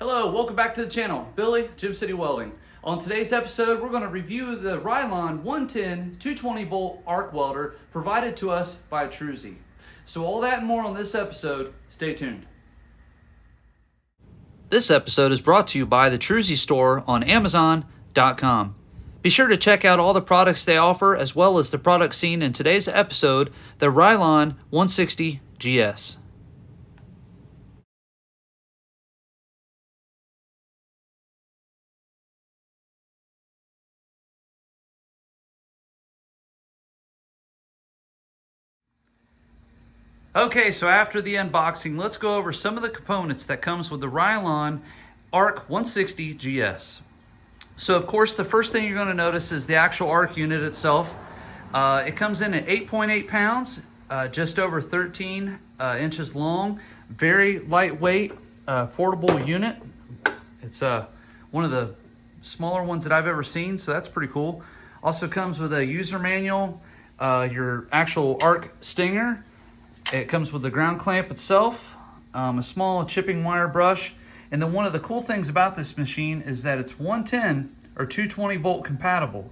Hello, welcome back to the channel. Billy, Gym City Welding. On today's episode, we're going to review the RILON 110 220 volt arc welder provided to us by Troozy. So all that and more on this episode. Stay tuned. This episode is brought to you by the Troozy Store on Amazon.com. Be sure to check out all the products they offer as well as the products seen in today's episode, the RILON 160 GS. Okay, so after the unboxing, let's go over some of the components that comes with the RILON Arc 160 GS. So of course, the first thing you're going to notice is the actual arc unit itself. It comes in at 8.8 pounds, just over 13 inches long, very lightweight, portable unit. It's one of the smaller ones that I've ever seen, so that's pretty cool. Also comes with a user manual, your actual arc stinger. It comes with the ground clamp itself, a small chipping wire brush, and then one of the cool things about this machine is that it's 110 or 220 volt compatible.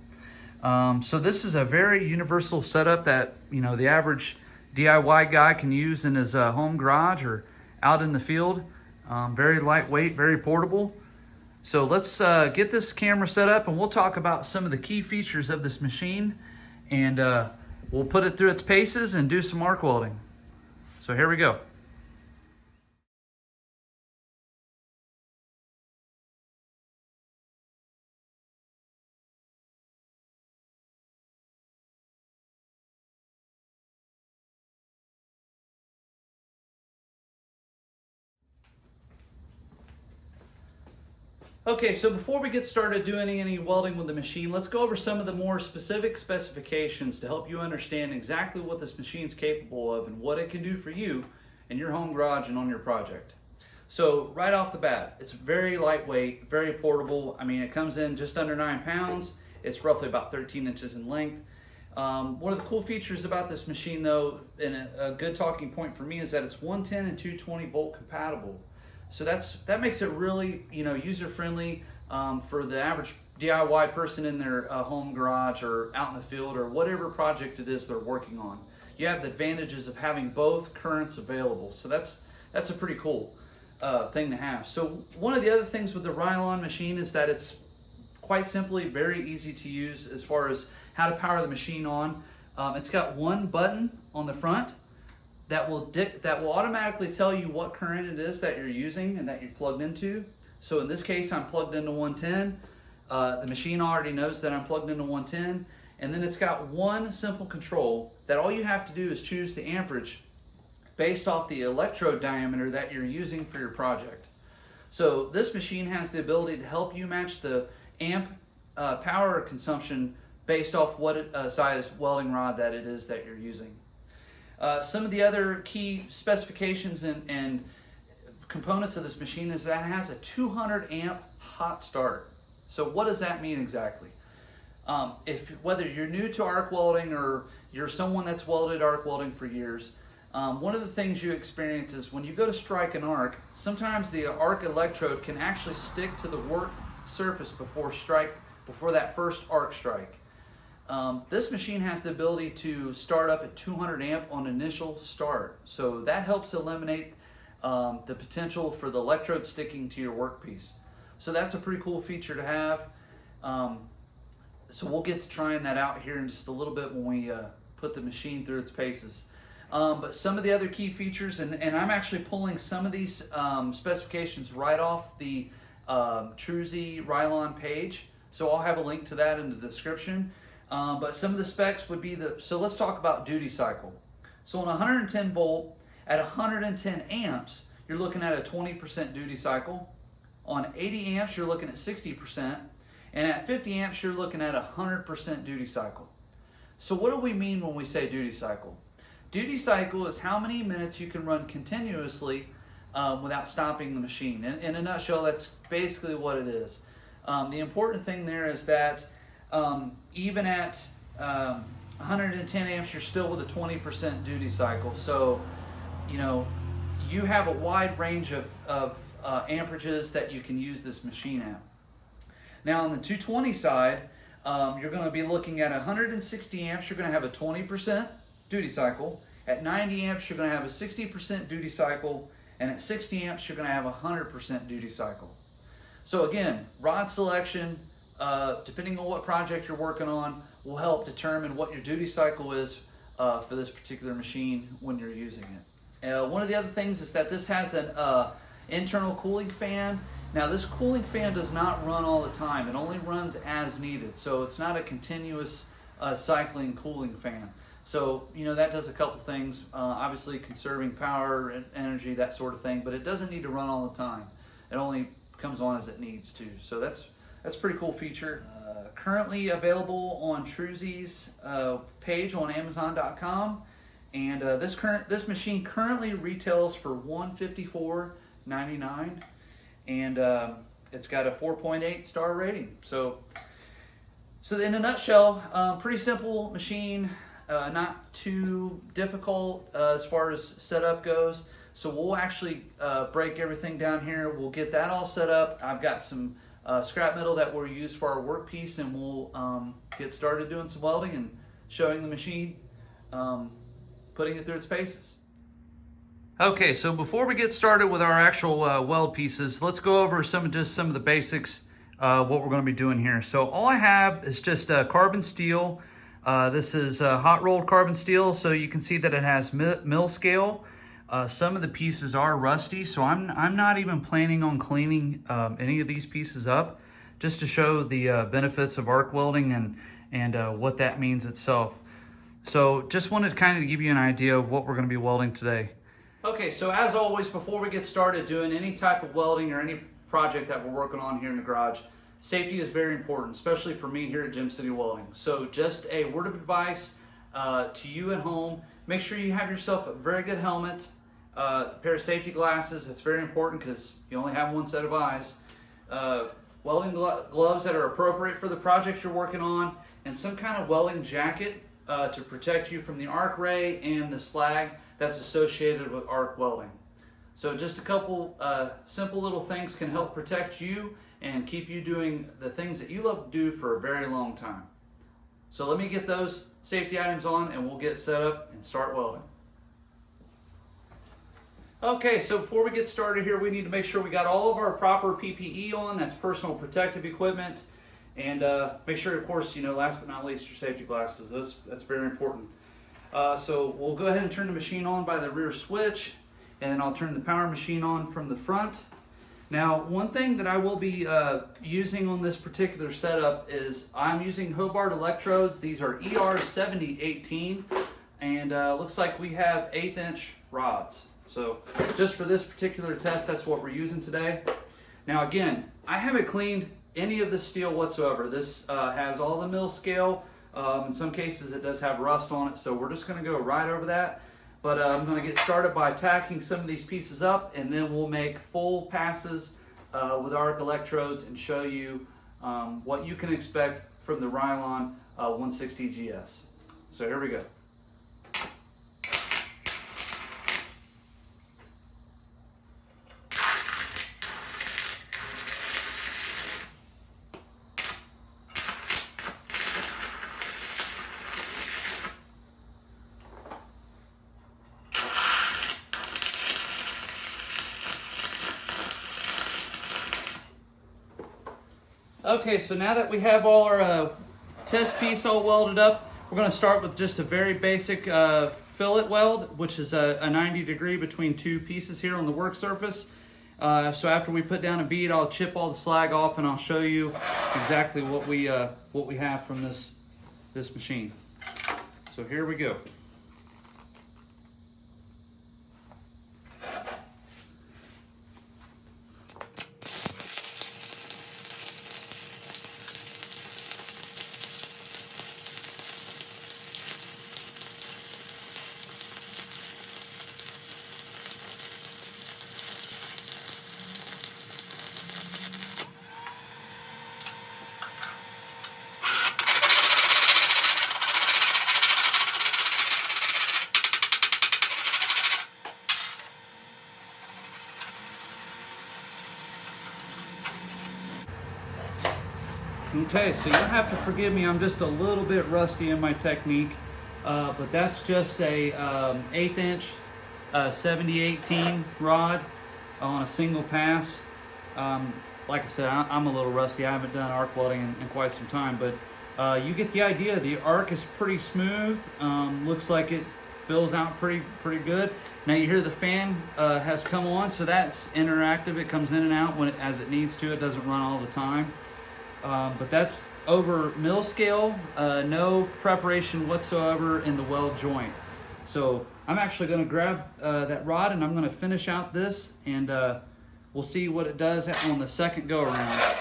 So this is a very universal setup that the average DIY guy can use in his home garage or out in the field. Very lightweight, very portable. So let's get this camera set up and we'll talk about some of the key features of this machine, and we'll put it through its paces and do some arc welding. So here we go. Okay, so before we get started doing any welding with the machine, let's go over some of the more specific specifications to help you understand exactly what this machine is capable of and what it can do for you in your home garage and on your project. So right off the bat, it's very lightweight, very portable. I mean, it comes in just under 9 pounds. It's roughly about 13 inches in length. One of the cool features about this machine though, and a good talking point for me, is that it's 110 and 220 volt compatible. So that makes it really user-friendly for the average DIY person in their home garage or out in the field or whatever project it is they're working on. You have the advantages of having both currents available. So that's a pretty cool thing to have. So one of the other things with the RILON machine is that it's quite simply very easy to use as far as how to power the machine on. It's got one button on the front that will automatically tell you what current it is that you're using and that you're plugged into. So in this case, I'm plugged into 110. The machine already knows that I'm plugged into 110. And then it's got one simple control that all you have to do is choose the amperage based off the electrode diameter that you're using for your project. So this machine has the ability to help you match the amp power consumption based off what size welding rod that it is that you're using. Some of the other key specifications and components of this machine is that it has a 200 amp hot start. So what does that mean exactly? Whether you're new to arc welding or you're someone that's welded arc welding for years, one of the things you experience is when you go to strike an arc, sometimes the arc electrode can actually stick to the work surface before that first arc strike. This machine has the ability to start up at 200 amp on initial start. So that helps eliminate the potential for the electrode sticking to your workpiece. So that's a pretty cool feature to have. So we'll get to trying that out here in just a little bit when we put the machine through its paces. But some of the other key features, and I'm actually pulling some of these specifications right off the Troozy RILON page. So I'll have a link to that in the description. But some of the specs would be so let's talk about duty cycle. So on 110 volt at 110 amps, you're looking at a 20% duty cycle. On 80 amps, you're looking at 60%. And at 50 amps, you're looking at 100% duty cycle. So what do we mean when we say duty cycle? Duty cycle is how many minutes you can run continuously without stopping the machine. In a nutshell, that's basically what it is. The important thing there is that even at 110 amps, you're still with a 20% duty cycle. So, you have a wide range of amperages that you can use this machine at. Now on the 220 side, you're going to be looking at 160 amps, you're going to have a 20% duty cycle. At 90 amps, you're going to have a 60% duty cycle. And at 60 amps, you're going to have a 100% duty cycle. So again, rod selection, depending on what project you're working on, will help determine what your duty cycle is for this particular machine when you're using it. One of the other things is that this has an internal cooling fan. Now this cooling fan does not run all the time. It only runs as needed. So it's not a continuous cycling cooling fan. So, you know, that does a couple things, obviously conserving power and energy, that sort of thing, but it doesn't need to run all the time. It only comes on as it needs to. So that's a pretty cool feature. Currently available on Troozy's page on Amazon.com. And this machine currently retails for $154.99. And it's got a 4.8 star rating. So in a nutshell, pretty simple machine. Not too difficult as far as setup goes. So we'll actually break everything down here. We'll get that all set up. I've got some scrap metal that we'll use for our workpiece, and we'll get started doing some welding and showing the machine, putting it through its paces. Okay, so before we get started with our actual weld pieces, let's go over some of the basics, what we're going to be doing here. So all I have is just carbon steel. This is hot rolled carbon steel, so you can see that it has mill scale. Some of the pieces are rusty, so I'm not even planning on cleaning any of these pieces up, just to show the benefits of arc welding and what that means itself. So just wanted to kind of give you an idea of what we're going to be welding today. Okay, so as always, before we get started doing any type of welding or any project that we're working on here in the garage, safety is very important, especially for me here at Gem City Welding. So just a word of advice to you at home, make sure you have yourself a very good helmet, a pair of safety glasses. It's very important because you only have one set of eyes. Welding gloves that are appropriate for the project you're working on, and some kind of welding jacket to protect you from the arc ray and the slag that's associated with arc welding. So just a couple simple little things can help protect you and keep you doing the things that you love to do for a very long time. So let me get those safety items on and we'll get set up and start welding. Okay, so before we get started here, we need to make sure we got all of our proper PPE on. That's personal protective equipment. And make sure, of course, you know, last but not least, your safety glasses. That's very important. So we'll go ahead and turn the machine on by the rear switch, and then I'll turn the power machine on from the front. Now, one thing that I will be using on this particular setup is I'm using Hobart electrodes. These are ER7018, and looks like we have 1/8 inch rods. So just for this particular test, that's what we're using today. Now again, I haven't cleaned any of this steel whatsoever. This has all the mill scale. In some cases it does have rust on it, so we're just going to go right over that. But I'm going to get started by tacking some of these pieces up, and then we'll make full passes with arc electrodes and show you what you can expect from the RILON 160 GS. So here we go. Okay, so now that we have all our test piece all welded up, we're going to start with just a very basic fillet weld, which is a 90 degree between two pieces here on the work surface. So after we put down a bead, I'll chip all the slag off and I'll show you exactly what we have from this machine. So here we go. Okay, so you'll have to forgive me, I'm just a little bit rusty in my technique, but that's just a 1/8 inch 70-18 rod on a single pass. Like I said, I'm a little rusty. I haven't done arc welding in quite some time, but you get the idea. The arc is pretty smooth. Looks like it fills out pretty good. Now you hear the fan has come on, so that's interactive. It comes in and out as it needs to. It doesn't run all the time. But that's over mill scale, no preparation whatsoever in the weld joint. So I'm actually going to grab that rod and I'm going to finish out this, and we'll see what it does on the second go around.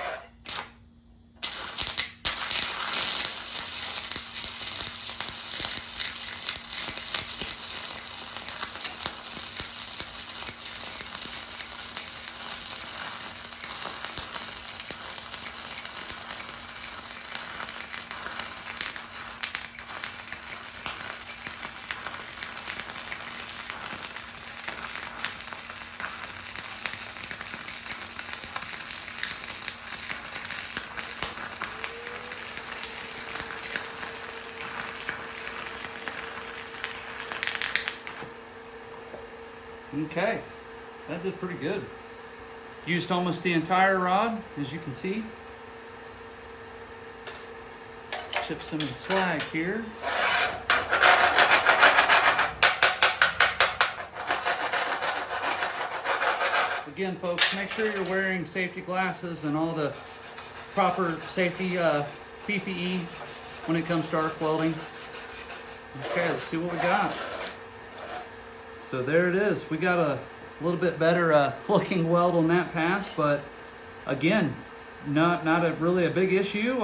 Okay, that did pretty good. Used almost the entire rod, as you can see. Chip some of the slag here. Again, folks, make sure you're wearing safety glasses and all the proper safety PPE when it comes to arc welding. Okay, let's see what we got. So there it is. We got a little bit better looking weld on that pass, but again, not really a big issue.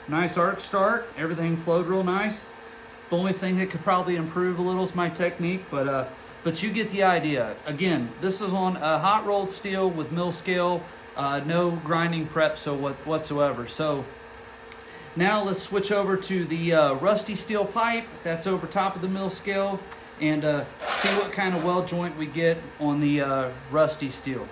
Nice arc start. Everything flowed real nice. The only thing that could probably improve a little is my technique, but you get the idea. Again, this is on hot rolled steel with mill scale, no grinding prep whatsoever. So now let's switch over to the rusty steel pipe that's over top of the mill scale, and see what kind of weld joint we get on the rusty steel.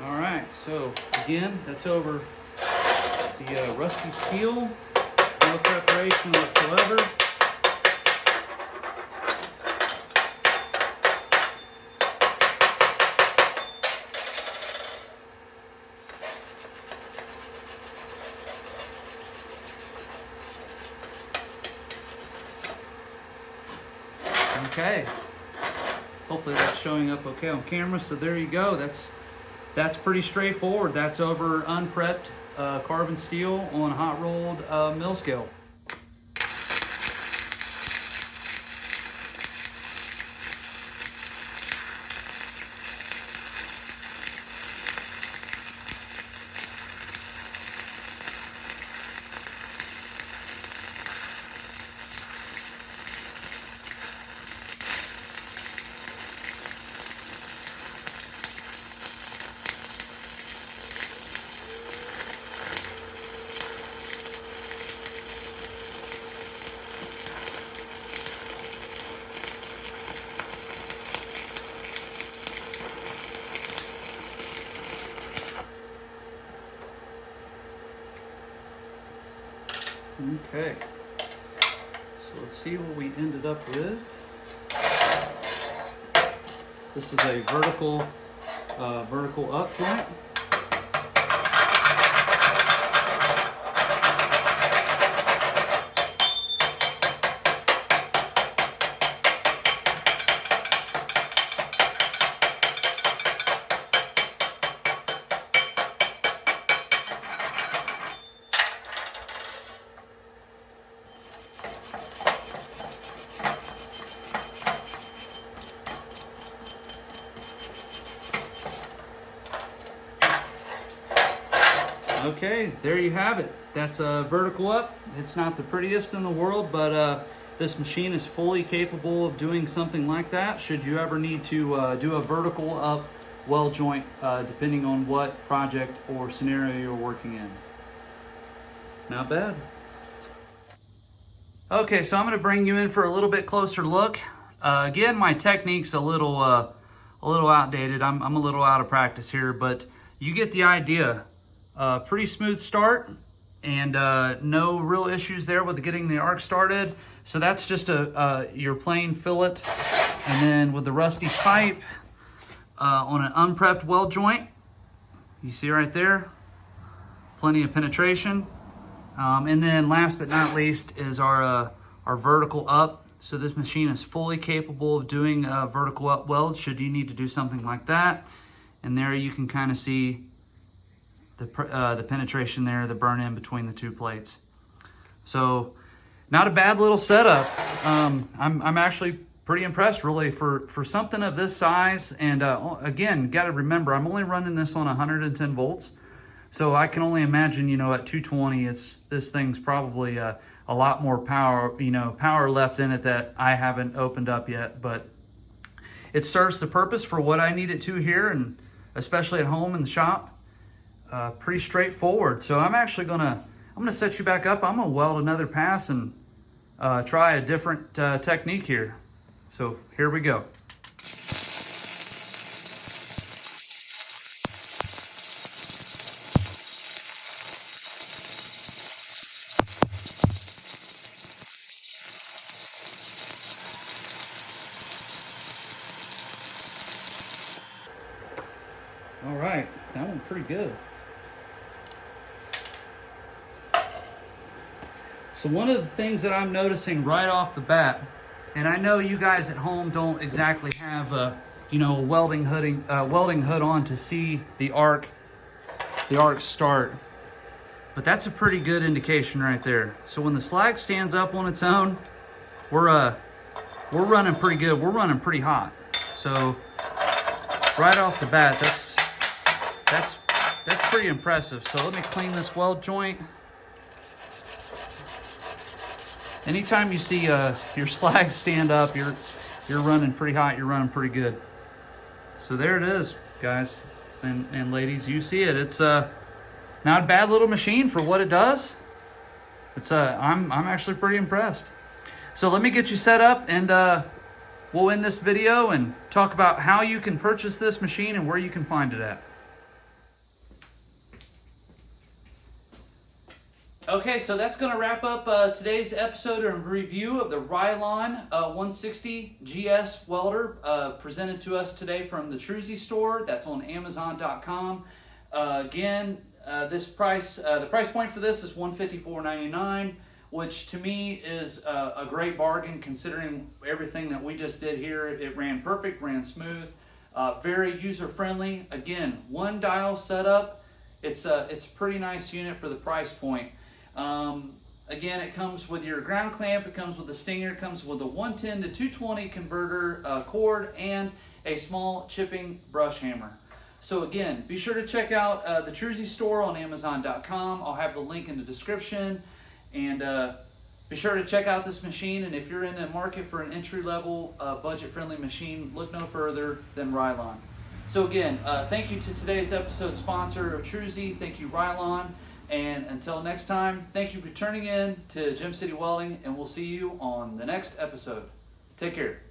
All right, so again, that's over the rusty steel, no preparation whatsoever. Okay, hopefully that's showing up okay on camera. So there you go. That's pretty straightforward. That's over unprepped carbon steel on hot rolled mill scale. Okay, so let's see what we ended up with. This is a vertical up joint. Okay, there you have it. That's a vertical up. It's not the prettiest in the world, but This machine is fully capable of doing something like that should you ever need to do a vertical up weld joint, depending on what project or scenario you're working in. Not bad. Okay, so I'm going to bring you in for a little bit closer look. Again, my technique's a little outdated. I'm a little out of practice here, but you get the idea. Pretty smooth start, and no real issues there with getting the arc started. So that's just your plain fillet, and then with the rusty pipe on an unprepped weld joint, you see right there, plenty of penetration. And then last but not least is our vertical up. So this machine is fully capable of doing vertical up welds should you need to do something like that. And there you can kind of see the penetration there, the burn in between the two plates. So not a bad little setup. I'm actually pretty impressed really for something of this size. And again, got to remember, I'm only running this on 110 volts. So I can only imagine, you know, at 220, this thing's probably a lot more power, power left in it that I haven't opened up yet. But it serves the purpose for what I need it to here, and especially at home in the shop. Pretty straightforward. So I'm actually I'm gonna set you back up. I'm gonna weld another pass and try a different technique here. So here we go. All right, that one's pretty good. So one of the things that I'm noticing right off the bat, and I know you guys at home don't exactly have a welding hood on to see the arc start, but that's a pretty good indication right there. So when the slag stands up on its own, we're running pretty good. We're running pretty hot. So right off the bat, that's pretty impressive. So let me clean this weld joint. Anytime you see your slag stand up, you're running pretty hot, you're running pretty good. So there it is, guys and ladies. You see it. It's not a bad little machine for what it does. I'm actually pretty impressed. So let me get you set up, and we'll end this video and talk about how you can purchase this machine and where you can find it at. Okay, so that's going to wrap up today's episode and review of the RILON 160 GS welder presented to us today from the Troozy Store. That's on Amazon.com. Again, the price point for this is $154.99, which to me is a great bargain considering everything that we just did here. It ran perfect, ran smooth, very user-friendly. Again, one dial setup. It's a pretty nice unit for the price point. Again, it comes with your ground clamp, it comes with a stinger, it comes with a 110 to 220 converter cord, and a small chipping brush hammer. So again, be sure to check out the Troozy Store on Amazon.com. I'll have the link in the description, and be sure to check out this machine. And if you're in the market for an entry-level, budget-friendly machine, look no further than RILON. So again, thank you to today's episode sponsor, Troozy. Thank you, RILON. And until next time, thank you for tuning in to Gem City Welding, and we'll see you on the next episode. Take care.